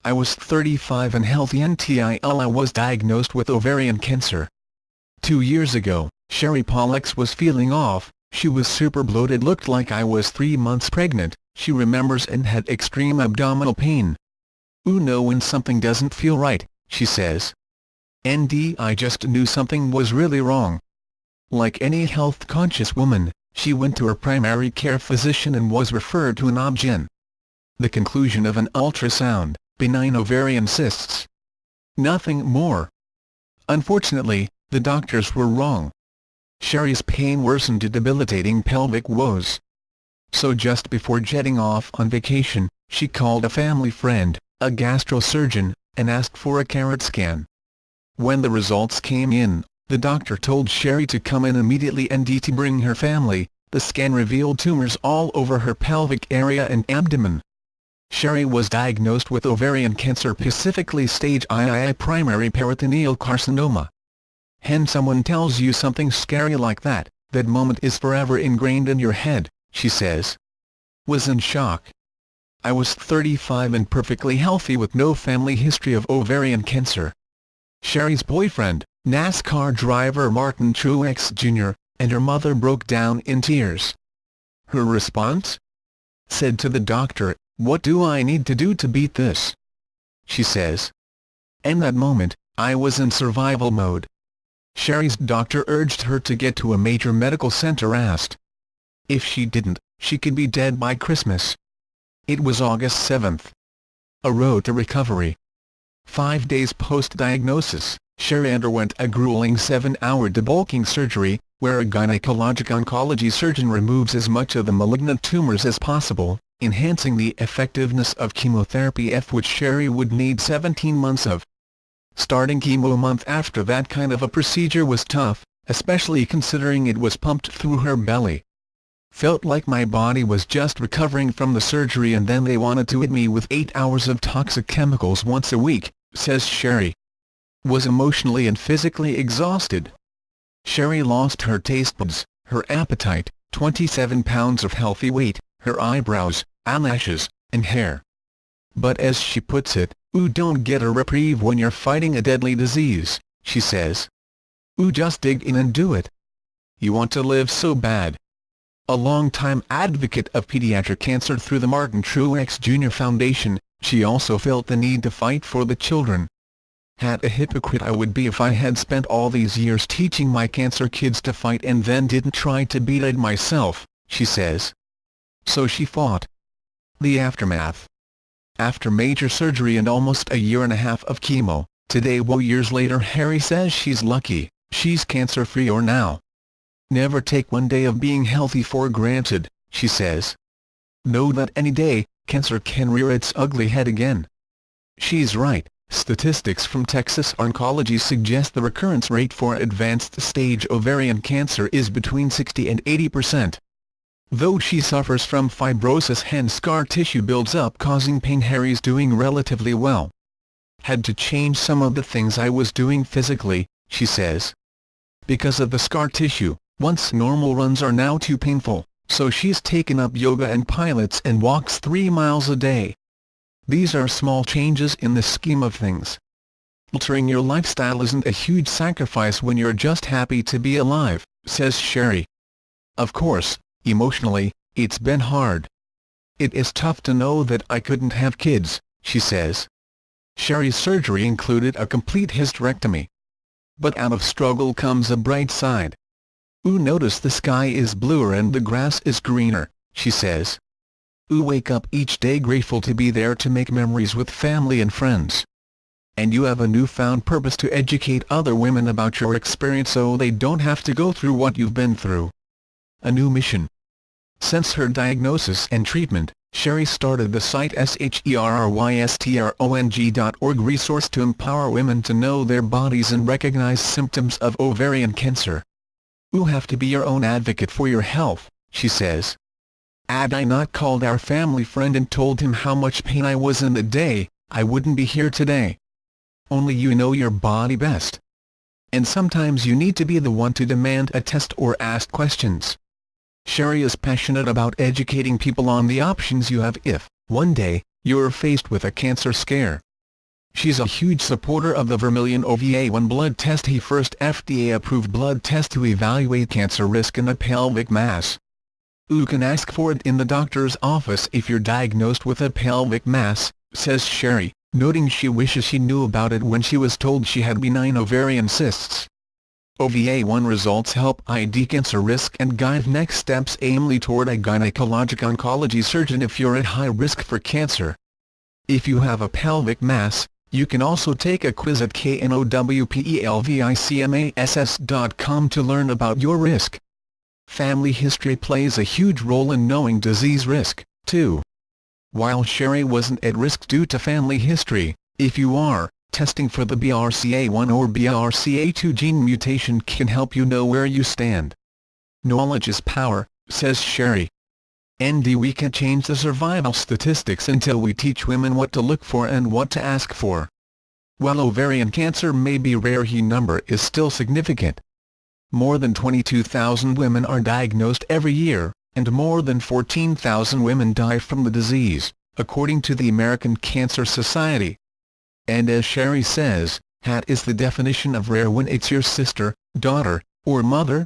I was 35 and healthy until I was diagnosed with ovarian cancer. 2 years ago, Sherry Pollux was feeling off. She was super bloated, looked like I was 3 months pregnant, she remembers, and had extreme abdominal pain. Know when something doesn't feel right, she says. I just knew something was really wrong. Like any health-conscious woman, she went to her primary care physician and was referred to an OB-GYN. The conclusion of an ultrasound: benign ovarian cysts. Nothing more. Unfortunately, the doctors were wrong. Sherry's pain worsened to debilitating pelvic woes. So just before jetting off on vacation, she called a family friend, a gastrosurgeon, and asked for a carot scan. When the results came in, the doctor told Sherry to come in immediately and to bring her family. The scan revealed tumors all over her pelvic area and abdomen. Sherry was diagnosed with ovarian cancer, specifically stage II primary peritoneal carcinoma. When someone tells you something scary like that, that moment is forever ingrained in your head, she says. Was in shock. I was 35 and perfectly healthy with no family history of ovarian cancer. Sherry's boyfriend, NASCAR driver Martin Truex Jr., and her mother broke down in tears. Her response? Said to the doctor, "What do I need to do to beat this?" She says. In that moment, I was in survival mode. Sherry's doctor urged her to get to a major medical center, asked if she didn't, she could be dead by Christmas. It was August 7. A road to recovery. 5 days post-diagnosis, Sherry underwent a grueling 7-hour debulking surgery, where a gynecologic oncology surgeon removes as much of the malignant tumors as possible, enhancing the effectiveness of chemotherapy, which Sherry would need 17 months of. Starting chemo a month after that kind of a procedure was tough, especially considering it was pumped through her belly. Felt like my body was just recovering from the surgery, and then they wanted to hit me with 8 hours of toxic chemicals once a week, says Sherry. Was emotionally and physically exhausted. Sherry lost her taste buds, her appetite, 27 pounds of healthy weight, her eyebrows, eyelashes, and hair. But as she puts it, don't get a reprieve when you're fighting a deadly disease, she says. Just dig in and do it. You want to live so bad. A long-time advocate of pediatric cancer through the Martin Truex Jr. Foundation, she also felt the need to fight for the children. What a hypocrite I would be if I had spent all these years teaching my cancer kids to fight and then didn't try to beat it myself, she says. So she fought. The aftermath. After major surgery and almost a year and a half of chemo, today, years later, Sherry says she's lucky, she's cancer-free or now. Never take one day of being healthy for granted, she says. Know that any day, cancer can rear its ugly head again. She's right. Statistics from Texas Oncology suggest the recurrence rate for advanced-stage ovarian cancer is between 60 and 80%. Though she suffers from fibrosis, hence scar tissue builds up causing pain, Sherry's doing relatively well. Had to change some of the things I was doing physically, she says. Because of the scar tissue, once normal runs are now too painful, so she's taken up yoga and pilates and walks 3 miles a day. These are small changes in the scheme of things. Altering your lifestyle isn't a huge sacrifice when you're just happy to be alive, says Sherry. Of course, emotionally, it's been hard. It is tough to know that I couldn't have kids, she says. Sherry's surgery included a complete hysterectomy. But out of struggle comes a bright side. Notice the sky is bluer and the grass is greener, she says. Wake up each day grateful to be there to make memories with family and friends. And you have a newfound purpose to educate other women about your experience so they don't have to go through what you've been through. A new mission. Since her diagnosis and treatment, Sherry started the site SHERRYSTRONG.org resource to empower women to know their bodies and recognize symptoms of ovarian cancer. Have to be your own advocate for your health, she says. Had I not called our family friend and told him how much pain I was in the day, I wouldn't be here today. Only you know your body best. And sometimes you need to be the one to demand a test or ask questions. Sherry is passionate about educating people on the options you have if, one day, you're faced with a cancer scare. She's a huge supporter of the Vermilion OVA1 blood test, the first FDA-approved blood test to evaluate cancer risk in a pelvic mass. You can ask for it in the doctor's office if you're diagnosed with a pelvic mass, says Sherry, noting she wishes she knew about it when she was told she had benign ovarian cysts. OVA1 results help ID cancer risk and guide next steps aiming toward a gynecologic oncology surgeon if you're at high risk for cancer. If you have a pelvic mass, you can also take a quiz at knowpelvicmass.com to learn about your risk. Family history plays a huge role in knowing disease risk, too. While Sherry wasn't at risk due to family history, if you are, testing for the BRCA1 or BRCA2 gene mutation can help you know where you stand. Knowledge is power, says Sherry. We can't change the survival statistics until we teach women what to look for and what to ask for. While ovarian cancer may be rare, the number is still significant. More than 22,000 women are diagnosed every year, and more than 14,000 women die from the disease, according to the American Cancer Society. And as Sherry says, that is the definition of rare when it's your sister, daughter, or mother,